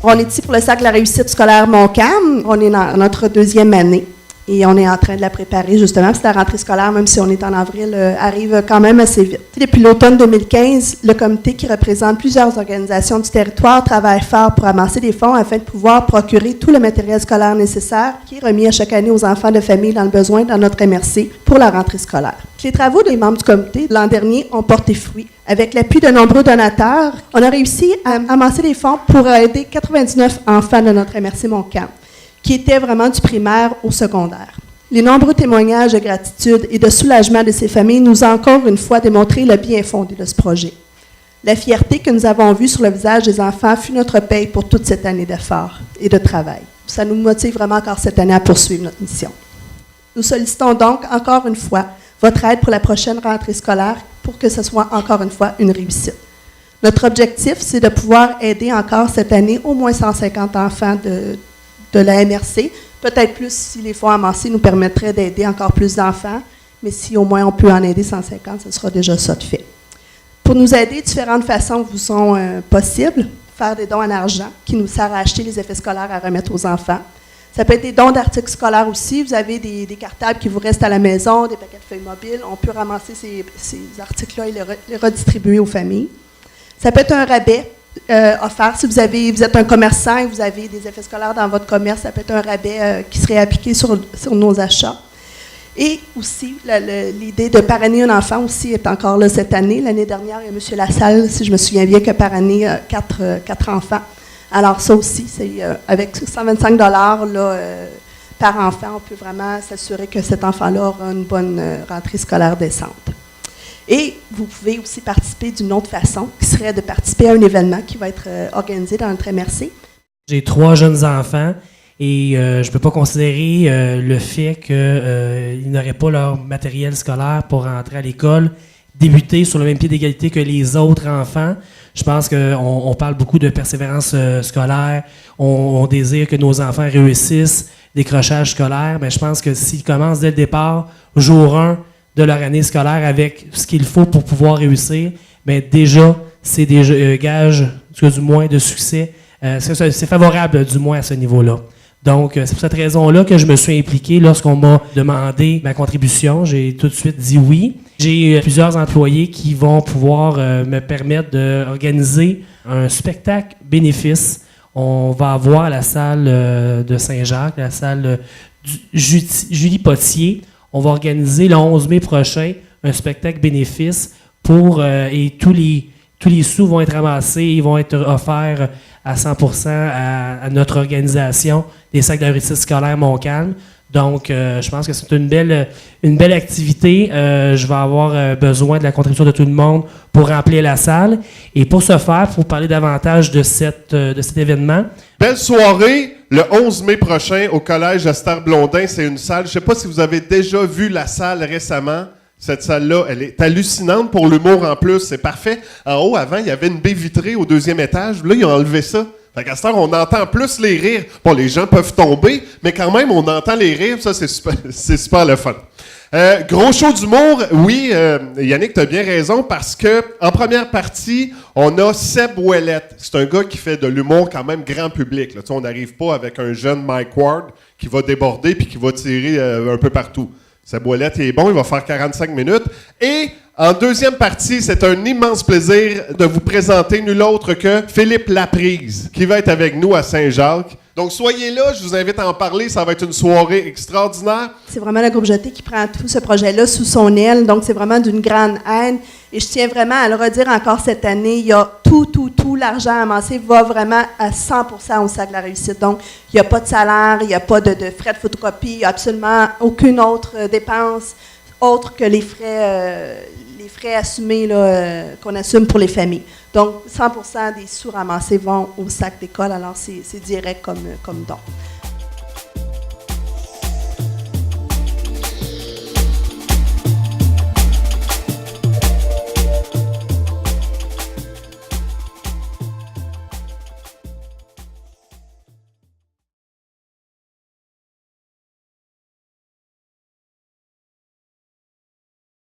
On est ici pour le Sac de la réussite scolaire Montcalm. On est dans notre 2e année et on est en train de la préparer justement parce que la rentrée scolaire, même si on est en avril, arrive quand même assez vite. Depuis l'automne 2015, le comité qui représente plusieurs organisations du territoire travaille fort pour amasser des fonds afin de pouvoir procurer tout le matériel scolaire nécessaire qui est remis à chaque année aux enfants de familles dans le besoin dans notre MRC pour la rentrée scolaire. Les travaux des membres du comité l'an dernier ont porté fruit. Avec l'appui de nombreux donateurs, on a réussi à amasser des fonds pour aider 99 enfants de notre MRC Montcalm, qui étaient vraiment du primaire au secondaire. Les nombreux témoignages de gratitude et de soulagement de ces familles nous ont encore une fois démontré le bien fondé de ce projet. La fierté que nous avons vue sur le visage des enfants fut notre paye pour toute cette année d'efforts et de travail. Ça nous motive vraiment encore cette année à poursuivre notre mission. Nous sollicitons donc encore une fois votre aide pour la prochaine rentrée scolaire pour que ce soit encore une fois une réussite. Notre objectif, c'est de pouvoir aider encore cette année au moins 150 enfants de la MRC, peut-être plus si les fonds amassés nous permettraient d'aider encore plus d'enfants, mais si au moins on peut en aider 150, ce sera déjà ça de fait. Pour nous aider, différentes façons vous sont possibles. Faire des dons en argent qui nous servent à acheter les effets scolaires à remettre aux enfants. Ça peut être des dons d'articles scolaires aussi. Vous avez des cartables qui vous restent à la maison, des paquets de feuilles mobiles. On peut ramasser ces articles-là et les redistribuer aux familles. Ça peut être un rabais offert. Si vous êtes un commerçant et vous avez des effets scolaires dans votre commerce, ça peut être un rabais qui serait appliqué sur nos achats. Et aussi, l'idée de parrainer un enfant aussi est encore là cette année. L'année dernière, il y a M. Lassalle, si je me souviens bien, qui a parrainé 4 enfants. Alors ça aussi, c'est avec 125 $ par enfant, on peut vraiment s'assurer que cet enfant-là aura une bonne rentrée scolaire décente. Et vous pouvez aussi participer d'une autre façon, qui serait de participer à un événement qui va être organisé dans notre MRC. J'ai 3 jeunes enfants et je ne peux pas considérer le fait qu'ils n'auraient pas leur matériel scolaire pour rentrer à l'école, débuter sur le même pied d'égalité que les autres enfants. Je pense qu'on parle beaucoup de persévérance scolaire, on désire que nos enfants réussissent, décrochage scolaire, mais je pense que s'ils commencent dès le départ, jour 1 de leur année scolaire avec ce qu'il faut pour pouvoir réussir, bien déjà, c'est des gages, du moins, de succès. C'est favorable, du moins, à ce niveau-là. Donc, c'est pour cette raison-là que je me suis impliqué lorsqu'on m'a demandé ma contribution. J'ai tout de suite dit oui. J'ai plusieurs employés qui vont pouvoir me permettre d'organiser un spectacle bénéfice. On va avoir à la salle de Saint-Jacques, la salle Julie Potier. On va organiser le 11 mai prochain un spectacle bénéfice et tous les sous vont être ramassés, ils vont être offerts à 100% à notre organisation des Sacs de la réussite scolaire Montcalm. Donc, je pense que c'est une belle activité. Je vais avoir besoin de la contribution de tout le monde pour remplir la salle. Et pour ce faire, pour parler davantage de cet événement. Belle soirée, le 11 mai prochain au Collège Esther Blondin. C'est une salle, je ne sais pas si vous avez déjà vu la salle récemment. Cette salle-là, elle est hallucinante pour l'humour en plus, c'est parfait. En haut, avant, il y avait une baie vitrée au 2e étage. Là, ils ont enlevé ça. Fait qu'à cette heure, on entend plus les rires. Bon, les gens peuvent tomber, mais quand même, on entend les rires. Ça, c'est super le fun. Gros show d'humour, oui, Yannick, tu as bien raison, parce que en première partie, on a Seb Ouellette. C'est un gars qui fait de l'humour quand même grand public. Là. On n'arrive pas avec un jeune Mike Ward qui va déborder puis qui va tirer un peu partout. Seb Ouellette, il est bon, il va faire 45 minutes. Et en deuxième partie, c'est un immense plaisir de vous présenter nul autre que Philippe Laprise, qui va être avec nous à Saint-Jacques. Donc, soyez là, je vous invite à en parler, ça va être une soirée extraordinaire. C'est vraiment le groupe Jeté qui prend tout ce projet-là sous son aile, donc c'est vraiment d'une grande aide. Et je tiens vraiment à le redire encore cette année, il y a tout l'argent amassé va vraiment à 100% au Sac de la réussite. Donc, il n'y a pas de salaire, il n'y a pas de frais de photocopie, il n'y a absolument aucune autre dépense autre que les frais assumés là, qu'on assume pour les familles. Donc, 100% des sous ramassés vont au sac d'école, alors c'est direct comme don.